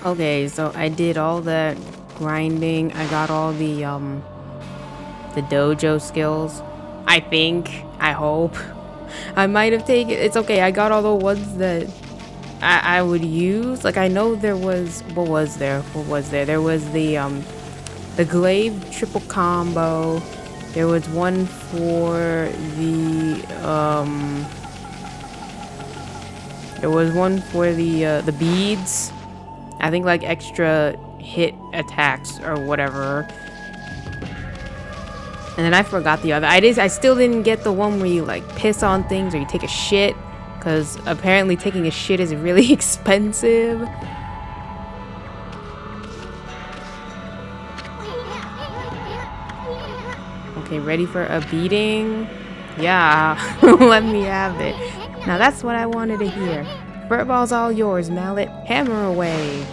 Okay, so I did all that grinding. I got all the dojo skills. I think. I hope. I might have taken. It's okay. I got all the ones that I would use. Like I know there was. What was there? What was there? There was the glaive triple combo. There was one for the. There was one for the beads. I think like extra hit attacks or whatever. And then I forgot the other. I still didn't get the one where you like piss on things or you take a shit, because apparently taking a shit is really expensive. Okay, ready for a beating? Yeah, let me have it. Now that's what I wanted to hear. Furball's all yours, Mallet. Hammer away.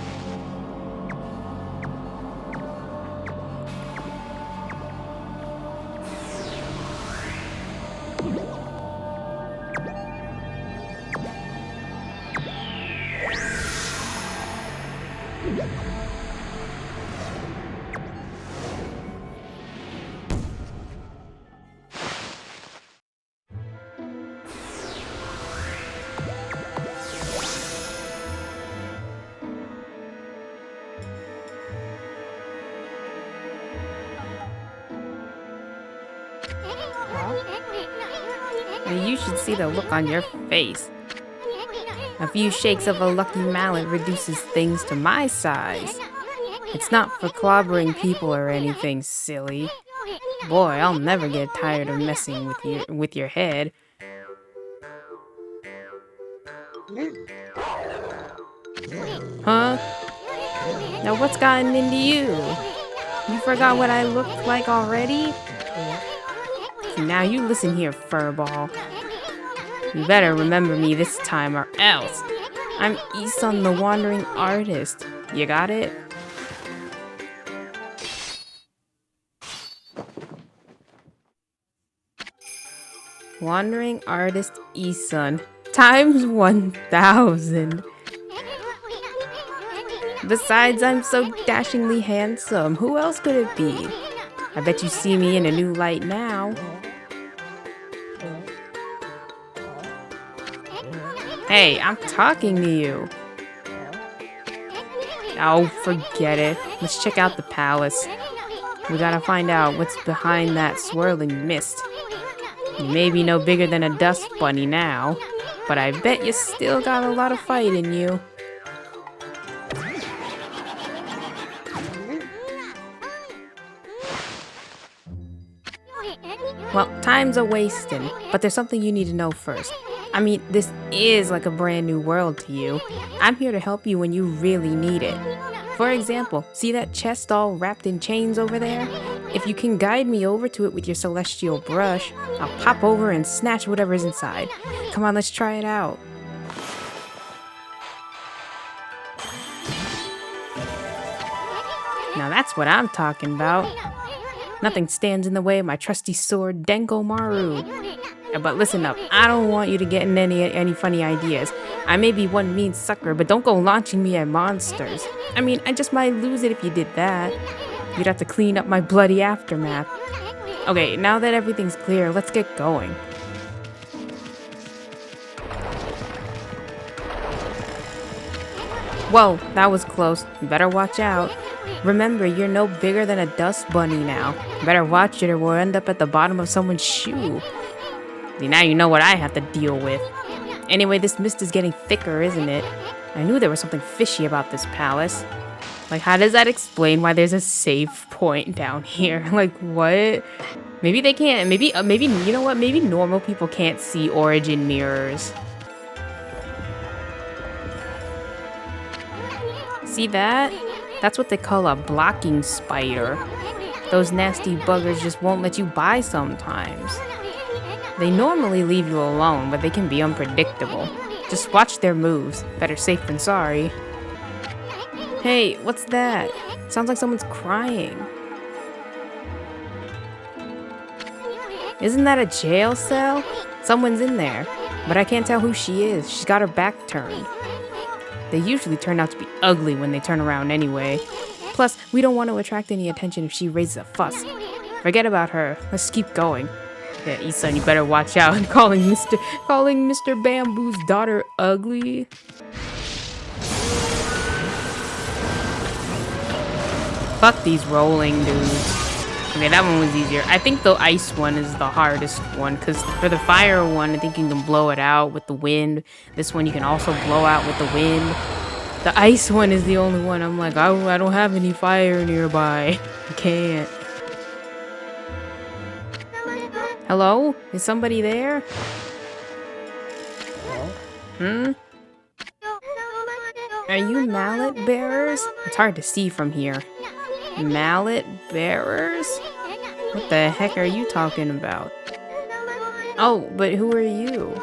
And you should see the look on your face. A few shakes of a lucky mallet reduces things to my size. It's not for clobbering people or anything silly. Boy, I'll never get tired of messing with your head. Huh? Now what's gotten into you? You forgot what I looked like already? Now you listen here, furball. You better remember me this time or else. I'm Isun the Wandering Artist. You got it? Wandering Artist Isun times 1,000. Besides, I'm so dashingly handsome. Who else could it be? I bet you see me in a new light now. Hey, I'm talking to you. Oh, forget it. Let's check out the palace. We gotta find out what's behind that swirling mist. You may be no bigger than a dust bunny now, but I bet you still got a lot of fight in you. Well, time's a wasting, but there's something you need to know first. I mean, this is like a brand new world to you. I'm here to help you when you really need it. For example, see that chest all wrapped in chains over there? If you can guide me over to it with your celestial brush, I'll pop over and snatch whatever's inside. Come on, let's try it out. Now that's what I'm talking about. Nothing stands in the way of my trusty sword, Denko Maru. But listen up, I don't want you to get in any funny ideas. I may be one mean sucker, but don't go launching me at monsters. I mean, I just might lose it if you did that. You'd have to clean up my bloody aftermath. Okay, now that everything's clear, let's get going. Whoa, that was close. You better watch out. Remember, you're no bigger than a dust bunny now. Better watch it or we'll end up at the bottom of someone's shoe. See, now you know what I have to deal with. Anyway, this mist is getting thicker, isn't it? I knew there was something fishy about this palace. Like, how does that explain why there's a save point down here? Like, what? Maybe they can't. Maybe, you know what? Maybe normal people can't see origin mirrors. See that? That's what they call a blocking spider. Those nasty buggers just won't let you by sometimes. They normally leave you alone, but they can be unpredictable. Just watch their moves. Better safe than sorry. Hey, what's that? Sounds like someone's crying. Isn't that a jail cell? Someone's in there, but I can't tell who she is. She's got her back turned. They usually turn out to be ugly when they turn around anyway. Plus, we don't want to attract any attention if she raises a fuss. Forget about her. Let's keep going. Yeah, Isan, you better watch out. calling Mr. Bamboo's daughter ugly. Fuck these rolling dudes. Okay, that one was easier. I think the ice one is the hardest one, because for the fire one, I think you can blow it out with the wind. This one you can also blow out with the wind. The ice one is the only one I'm like, oh, I don't have any fire nearby. I can't. Hello? Is somebody there? Hmm? Are you mallet bearers? It's hard to see from here. Mallet bearers? What the heck are you talking about? Oh, but who are you?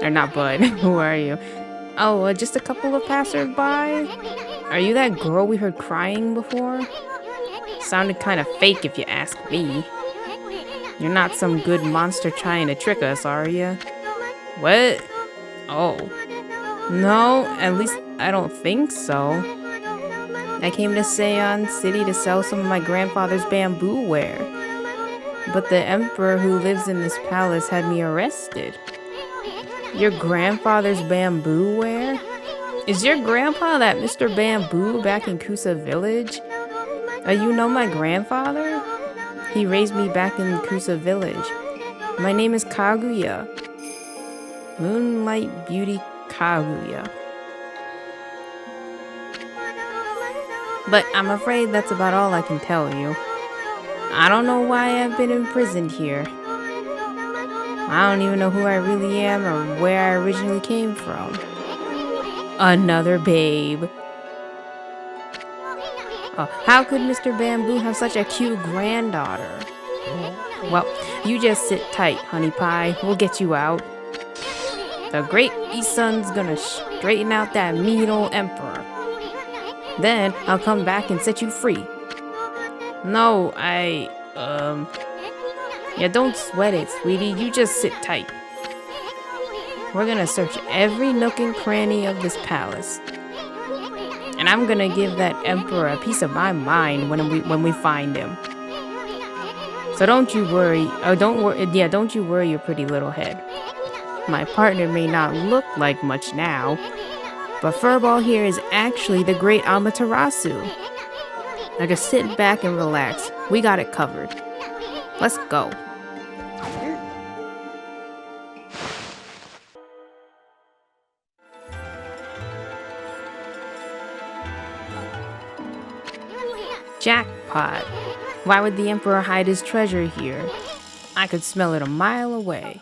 Or not bud, who are you? Oh, just a couple of passersby? Are you that girl we heard crying before? Sounded kind of fake if you ask me. You're not some good monster trying to trick us, are you? What? Oh. No, at least I don't think so. I came to Seon City to sell some of my grandfather's bamboo ware. But the emperor who lives in this palace had me arrested. Your grandfather's bamboo ware? Is your grandpa that Mr. Bamboo back in Kusa village? You know my grandfather? He raised me back in Kusa village. My name is Kaguya. Moonlight Beauty Kaguya. But I'm afraid that's about all I can tell you. I don't know why I've been imprisoned here. I don't even know who I really am or where I originally came from. Another babe. How could Mr. Bamboo have such a cute granddaughter? Well, you just sit tight, honey pie. We'll get you out. The great Isun's gonna straighten out that mean old emperor. Then I'll come back and set you free. No, yeah, don't sweat it, sweetie. You just sit tight. We're gonna search every nook and cranny of this palace. And I'm gonna give that emperor a piece of my mind when we find him. So don't you worry. Don't you worry your pretty little head. My partner may not look like much now, but Furball here is actually the great Amaterasu. Now just sit back and relax. We got it covered. Let's go. Jackpot. Why would the Emperor hide his treasure here? I could smell it a mile away.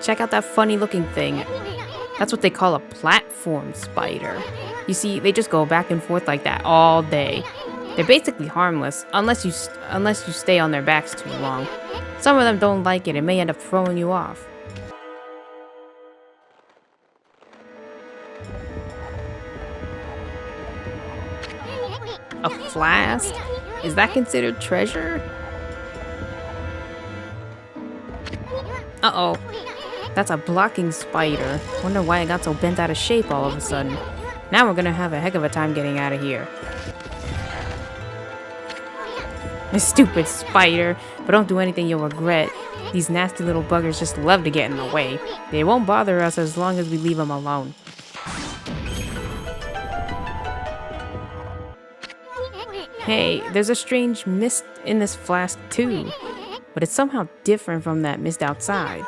Check out that funny looking thing. That's what they call a platform spider. You see, they just go back and forth like that all day. They're basically harmless, unless you stay on their backs too long. Some of them don't like it and may end up throwing you off. A flask? Is that considered treasure? Uh-oh. That's a blocking spider. Wonder why it got so bent out of shape all of a sudden. Now we're gonna have a heck of a time getting out of here. A stupid spider. But don't do anything you'll regret. These nasty little buggers just love to get in the way. They won't bother us as long as we leave them alone. Hey, there's a strange mist in this flask too. But it's somehow different from that mist outside.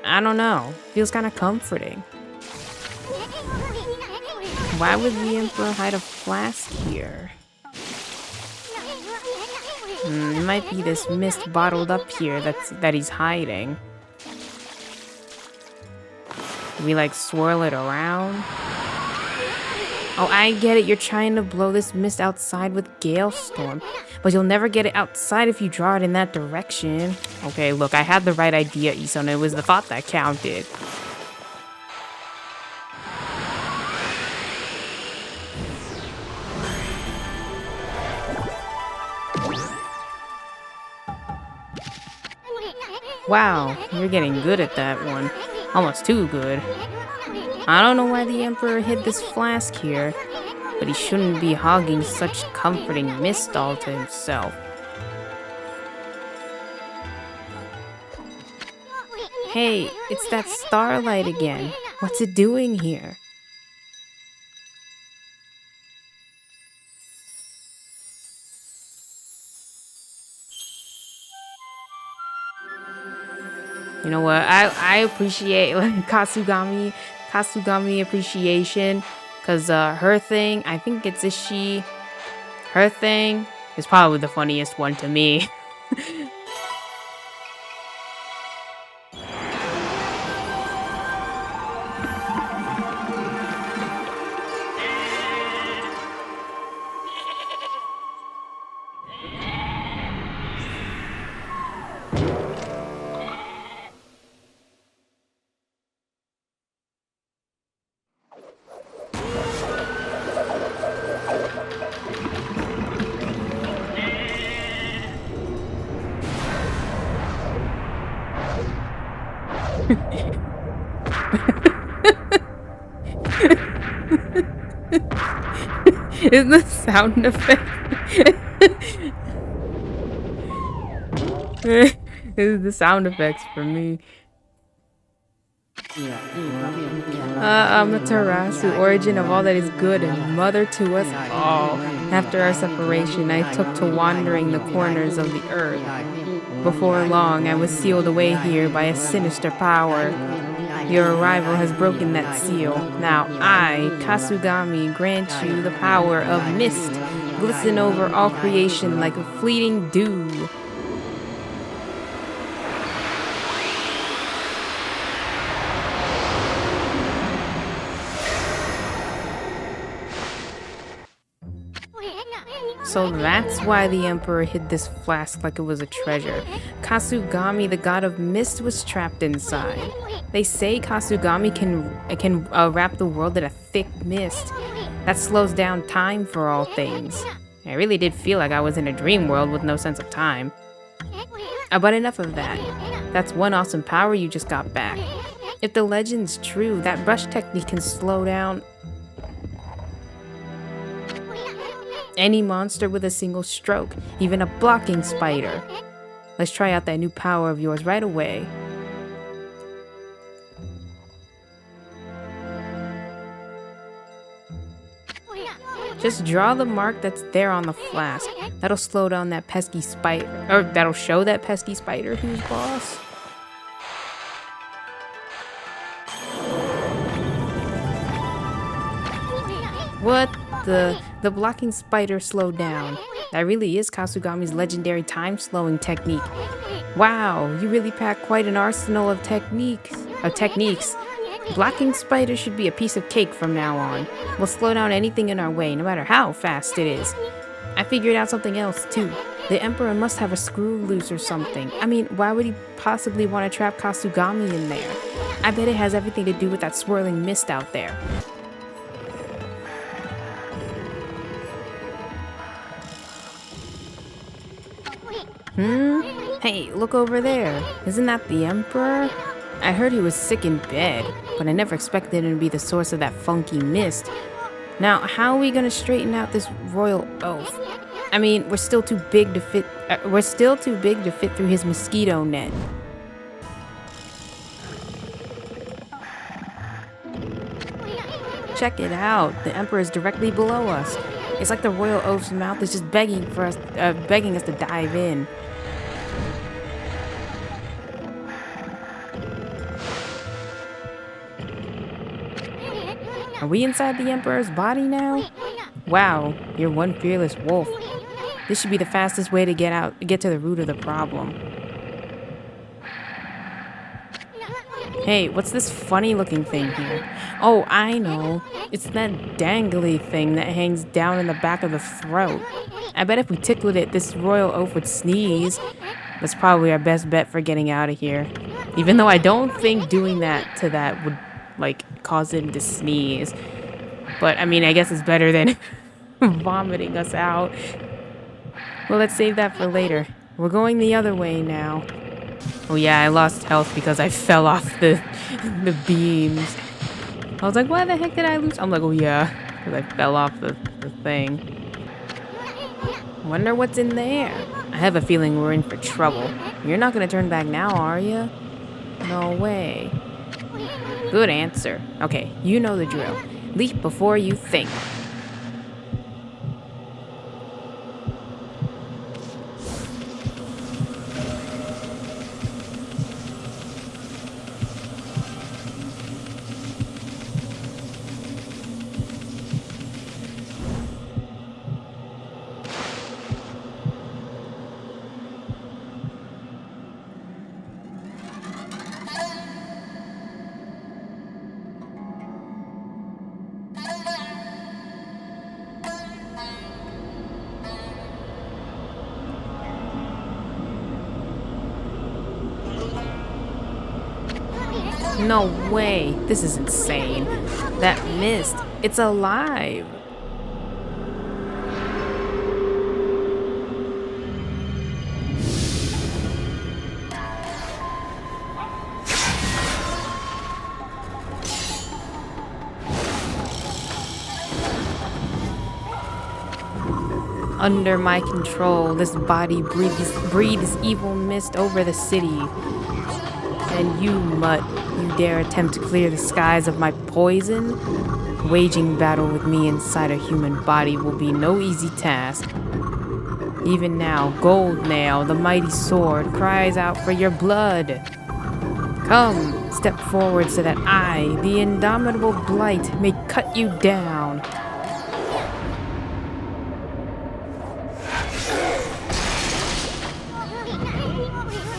I don't know. Feels kind of comforting. Why would the Emperor hide a flask here? It might be this mist bottled up here that he's hiding. We like swirl it around. Oh, I get it. You're trying to blow this mist outside with Gale Storm. But you'll never get it outside if you draw it in that direction. Okay, look, I had the right idea, Isun. It was the thought that counted. Wow, you're getting good at that one. Almost too good. I don't know why the Emperor hid this flask here, but he shouldn't be hogging such comforting mist all to himself. Hey, it's that starlight again. What's it doing here? You know what? I appreciate like Kasugami appreciation, cause her thing, I think it's a she. Her thing is probably the funniest one to me. Is the sound effect? This is the sound effects for me. Amaterasu, origin of all that is good and mother to us all. After our separation, I took to wandering the corners of the earth. Before long, I was sealed away here by a sinister power. Your arrival has broken that seal. Now I, Kasugami, grant you the power of mist, glisten over all creation like a fleeting dew. So that's why the Emperor hid this flask like it was a treasure. Kasugami, the god of mist, was trapped inside. They say Kasugami can wrap the world in a thick mist that slows down time for all things. I really did feel like I was in a dream world with no sense of time. But enough of that. That's one awesome power you just got back. If the legend's true, that brush technique can slow down any monster with a single stroke, even a blocking spider. Let's try out that new power of yours right away. Just draw the mark that's there on the flask. That'll slow down that pesky spider, or that'll show that pesky spider who's boss. What the blocking spider slowed down. That really is Kasugami's legendary time-slowing technique. Wow, you really pack quite an arsenal of techniques. Blocking spider should be a piece of cake from now on. We'll slow down anything in our way, no matter how fast it is. I figured out something else, too. The Emperor must have a screw loose or something. I mean, why would he possibly want to trap Kasugami in there? I bet it has everything to do with that swirling mist out there. Hey, look over there. Isn't that the Emperor? I heard he was sick in bed, but I never expected him to be the source of that funky mist. Now, how are we gonna straighten out this royal oaf? I mean, we're still too big to fit through his mosquito net. Check it out. The Emperor is directly below us. It's like the royal oaf's mouth is just begging us to dive in. Are we inside the Emperor's body now? Wow, you're one fearless wolf. This should be the fastest way to get to the root of the problem. Hey, what's this funny looking thing here? Oh, I know. It's that dangly thing that hangs down in the back of the throat. I bet if we tickled it, this royal oaf would sneeze. That's probably our best bet for getting out of here. Even though I don't think doing that to that would, like, cause him to sneeze. But, I mean, I guess it's better than vomiting us out. Well, let's save that for later. We're going the other way now. Oh yeah, I lost health because I fell off the the beams. I was like, why the heck did I lose? I'm like, oh yeah, because I fell off the thing. Wonder what's in there. I have a feeling we're in for trouble. You're not gonna turn back now, are you? No way. Good answer. Okay, you know the drill. Leap before you think. No way. This is insane. That mist. It's alive. Under my control, this body breathes evil mist over the city. And you, mutt, you dare attempt to clear the skies of my poison? Waging battle with me inside a human body will be no easy task. Even now, Gold Nail, the mighty sword, cries out for your blood. Come, step forward so that I, the indomitable Blight, may cut you down.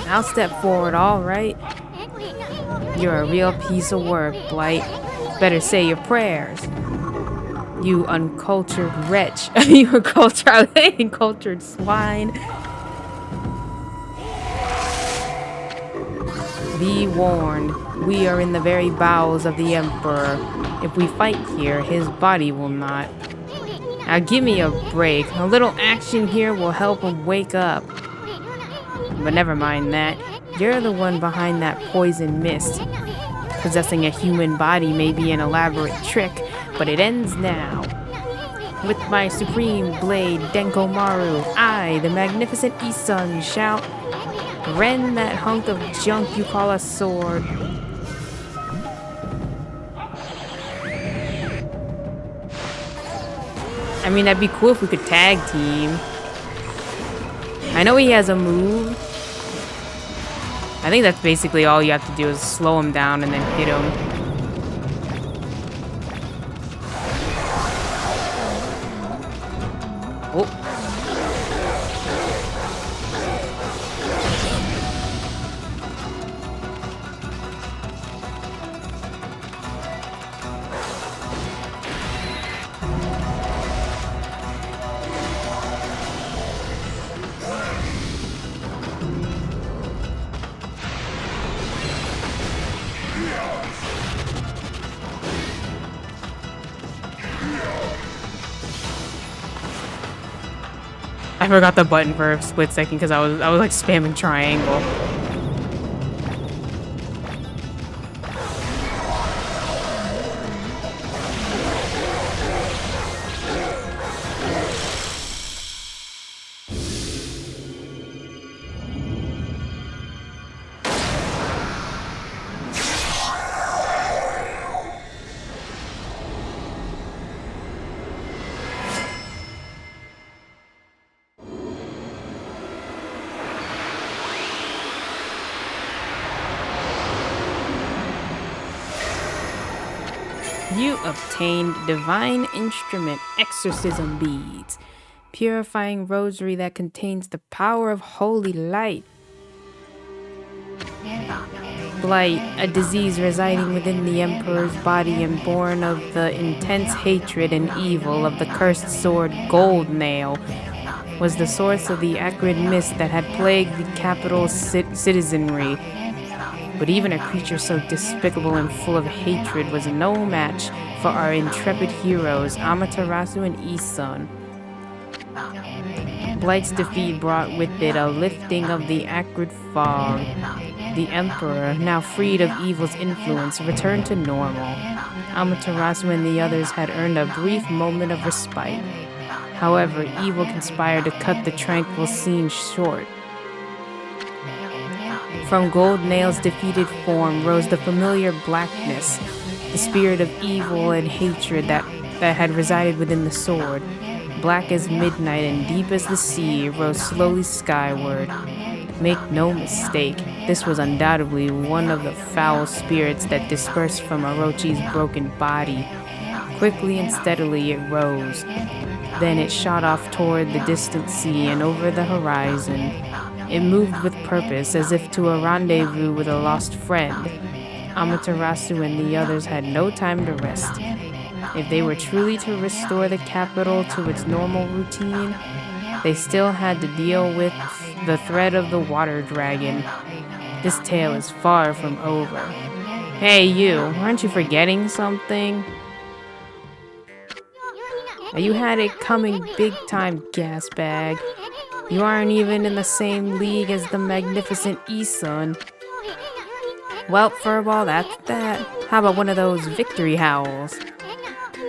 I'll step forward, all right. You're a real piece of work, Blight. Better say your prayers. You uncultured wretch. You uncultured swine. Be warned, we are in the very bowels of the Emperor. If we fight here, his body will not. Now give me a break. A little action here will help him wake up. But never mind that. You're the one behind that poison mist. Possessing a human body may be an elaborate trick, but it ends now. With my supreme blade, Denkomaru, I, the magnificent Isun, shall rend that hunk of junk you call a sword. I mean, that'd be cool if we could tag team. I know he has a move. I think that's basically all you have to do is slow him down and then hit him. Oh. I forgot the button for a split second because I was like spamming triangle. You obtained Divine Instrument Exorcism Beads, purifying rosary that contains the power of holy light. Blight, a disease residing within the Emperor's body and born of the intense hatred and evil of the cursed sword Gold Nail, was the source of the acrid mist that had plagued the capital's citizenry. But even a creature so despicable and full of hatred was no match for our intrepid heroes, Amaterasu and Isun. Blight's defeat brought with it a lifting of the acrid fog. The Emperor, now freed of evil's influence, returned to normal. Amaterasu and the others had earned a brief moment of respite. However, evil conspired to cut the tranquil scene short. From Gold Nail's defeated form rose the familiar blackness, the spirit of evil and hatred that had resided within the sword. Black as midnight and deep as the sea, it rose slowly skyward. Make no mistake, this was undoubtedly one of the foul spirits that dispersed from Orochi's broken body. Quickly and steadily it rose. Then it shot off toward the distant sea and over the horizon. It moved with purpose, as if to a rendezvous with a lost friend. Amaterasu and the others had no time to rest. If they were truly to restore the capital to its normal routine, they still had to deal with the threat of the water dragon. This tale is far from over. Hey you, aren't you forgetting something? You had it coming big time, gasbag. You aren't even in the same league as the magnificent Isun. Well, Furball, that's that. How about one of those victory howls?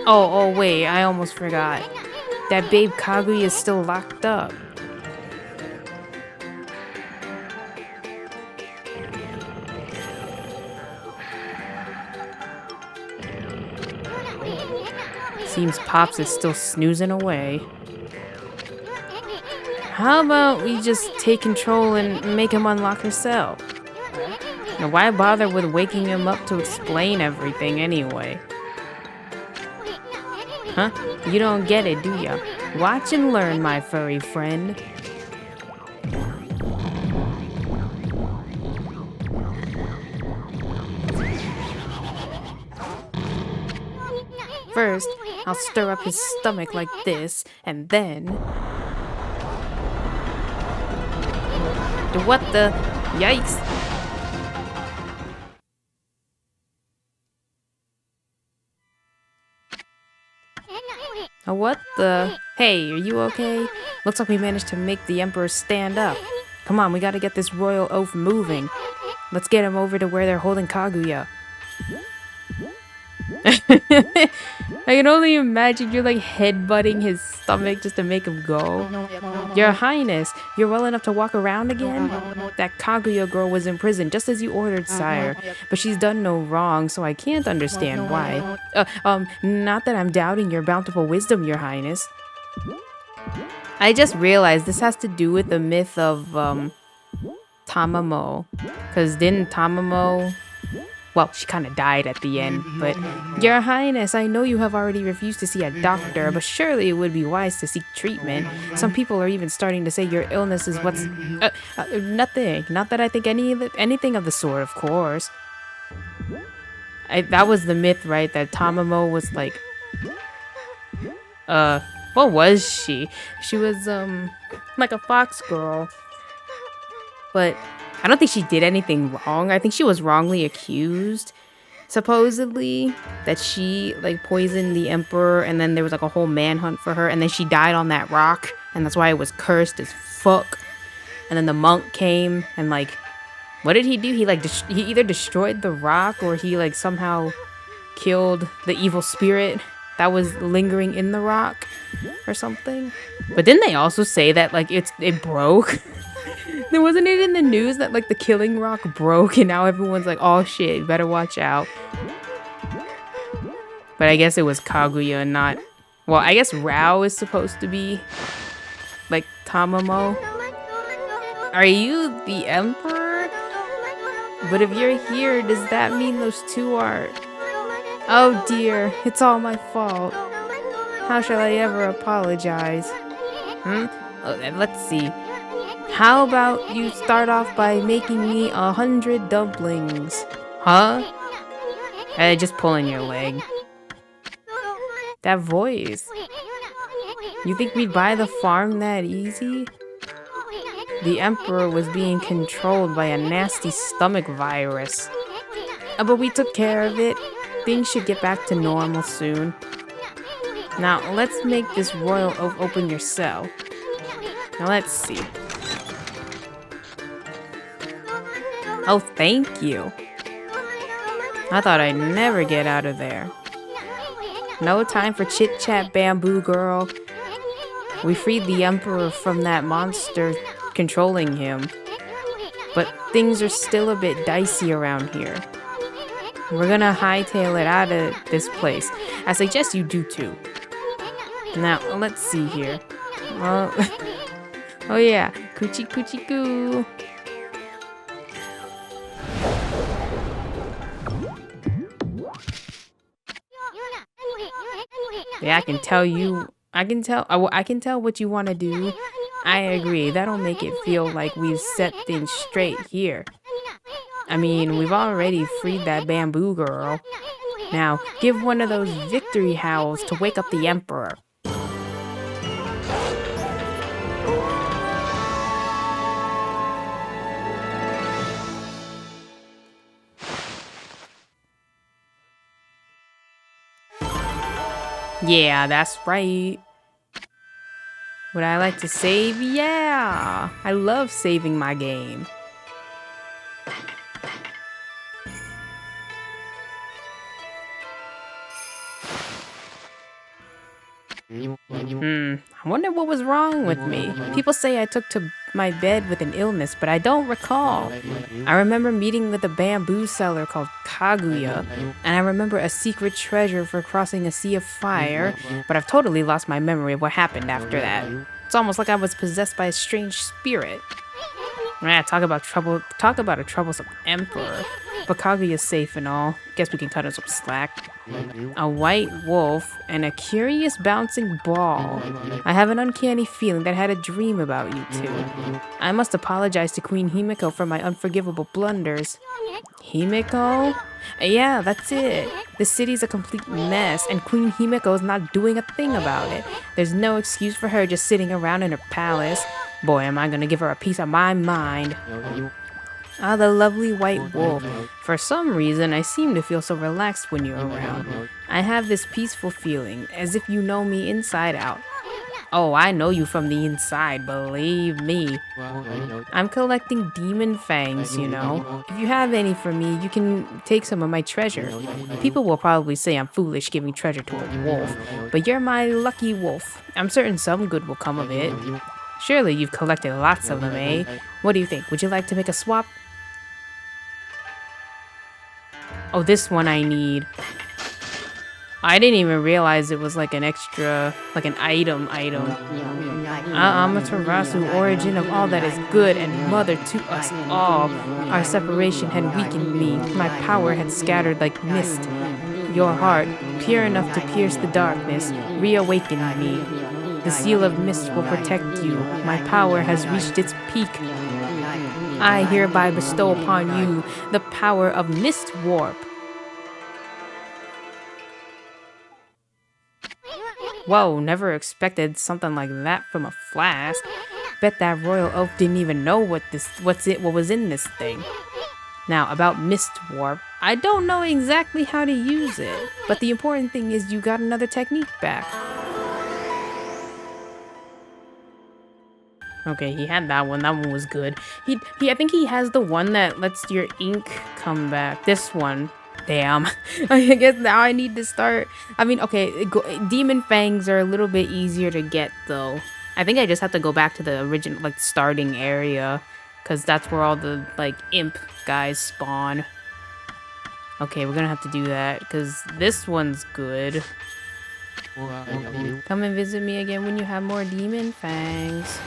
Oh, wait, I almost forgot. That babe Kaguya is still locked up. Seems Pops is still snoozing away. How about we just take control and make him unlock herself? Now, why bother with waking him up to explain everything anyway? Huh? You don't get it, do ya? Watch and learn, my furry friend. First, I'll stir up his stomach like this, and then... What the... Yikes! What the... Hey, are you okay? Looks like we managed to make the Emperor stand up. Come on, we gotta get this royal oaf moving. Let's get him over to where they're holding Kaguya. I can only imagine you're like headbutting his stomach just to make him go. Your Highness, you're well enough to walk around again? That Kaguya girl was in prison just as you ordered, sire. But she's done no wrong, so I can't understand why. Not that I'm doubting your bountiful wisdom, your Highness. I just realized this has to do with the myth of, Tamamo. Because didn't Tamamo... Well, she kind of died at the end, but... Your Highness, I know you have already refused to see a doctor, but surely it would be wise to seek treatment. Some people are even starting to say your illness is what's... nothing. Not that I think anything of the sort, of course. That was the myth, right? That Tamamo was like... What was she? She was, like a fox girl. But... I don't think she did anything wrong. I think she was wrongly accused, supposedly, that she like poisoned the Emperor, and then there was like a whole manhunt for her, and then she died on that rock, and that's why it was cursed as fuck. And then the monk came and like, what did he do? He like he either destroyed the rock or he like somehow killed the evil spirit that was lingering in the rock or something. But didn't they also say that like it broke? There wasn't it in the news that like the killing rock broke and now everyone's like, oh shit, you better watch out. But I guess it was Kaguya and not... Well, I guess Rao is supposed to be like Tamamo. Are you the Emperor? But if you're here, does that mean those two are... Oh dear, it's all my fault. How shall I ever apologize? Let's see. How about you start off by making me 100 dumplings? Huh? Just pulling your leg. That voice. You think we'd buy the farm that easy? The Emperor was being controlled by a nasty stomach virus. But we took care of it. Things should get back to normal soon. Now, let's make this royal oaf open your cell. Now, let's see. Oh, thank you. I thought I'd never get out of there. No time for chit-chat, bamboo girl. We freed the Emperor from that monster controlling him. But things are still a bit dicey around here. We're gonna hightail it out of this place. I suggest you do too. Now, let's see here. Well, oh yeah, coochie coochie coo. Yeah, I can tell what you want to do. I agree. That'll make it feel like we've set things straight here. I mean, we've already freed that bamboo girl. Now, give one of those victory howls to wake up the Emperor. Yeah, that's right. Would I like to save? Yeah! I love saving my game. I wonder what was wrong with me. People say I took to my bed with an illness, but I don't recall. I remember meeting with a bamboo seller called Kaguya, and I remember a secret treasure for crossing a sea of fire, but I've totally lost my memory of what happened after that. It's almost like I was possessed by a strange spirit. Yeah, talk about a troublesome emperor. But Kaguya's safe and all. Guess we can cut him some slack. A white wolf and a curious bouncing ball. I have an uncanny feeling that I had a dream about you two. I must apologize to Queen Himiko for my unforgivable blunders. Himiko? Yeah, that's it. The city's a complete mess, and Queen Himiko is not doing a thing about it. There's no excuse for her just sitting around in her palace. Boy, am I gonna give her a piece of my mind. Ah, the lovely white wolf. For some reason, I seem to feel so relaxed when you're around. I have this peaceful feeling, as if you know me inside out. Oh, I know you from the inside, believe me. I'm collecting demon fangs, you know. If you have any for me, you can take some of my treasure. People will probably say I'm foolish giving treasure to a wolf, but you're my lucky wolf. I'm certain some good will come of it. Surely you've collected lots of them, eh? What do you think? Would you like to make a swap? Oh, this one I need. I didn't even realize it was like an extra, like an item. Amaterasu, origin of all that is good and mother to us all. Our separation had weakened me. My power had scattered like mist. Your heart, pure enough to pierce the darkness, reawakened me. The seal of mist will protect you. My power has reached its peak. I hereby bestow upon you the power of Mist Warp. Whoa, never expected something like that from a flask. Bet that royal oak didn't even know what was in this thing. Now, about Mist Warp, I don't know exactly how to use it, but the important thing is you got another technique back. Okay, he had that one. That one was good. I think he has the one that lets your ink come back. This one. Damn. I guess now I need to start. I mean, okay, demon fangs are a little bit easier to get though. I think I just have to go back to the original, like, starting area, because that's where all the, like, imp guys spawn. Okay, we're gonna have to do that, because this one's good. Come and visit me again when you have more demon fangs.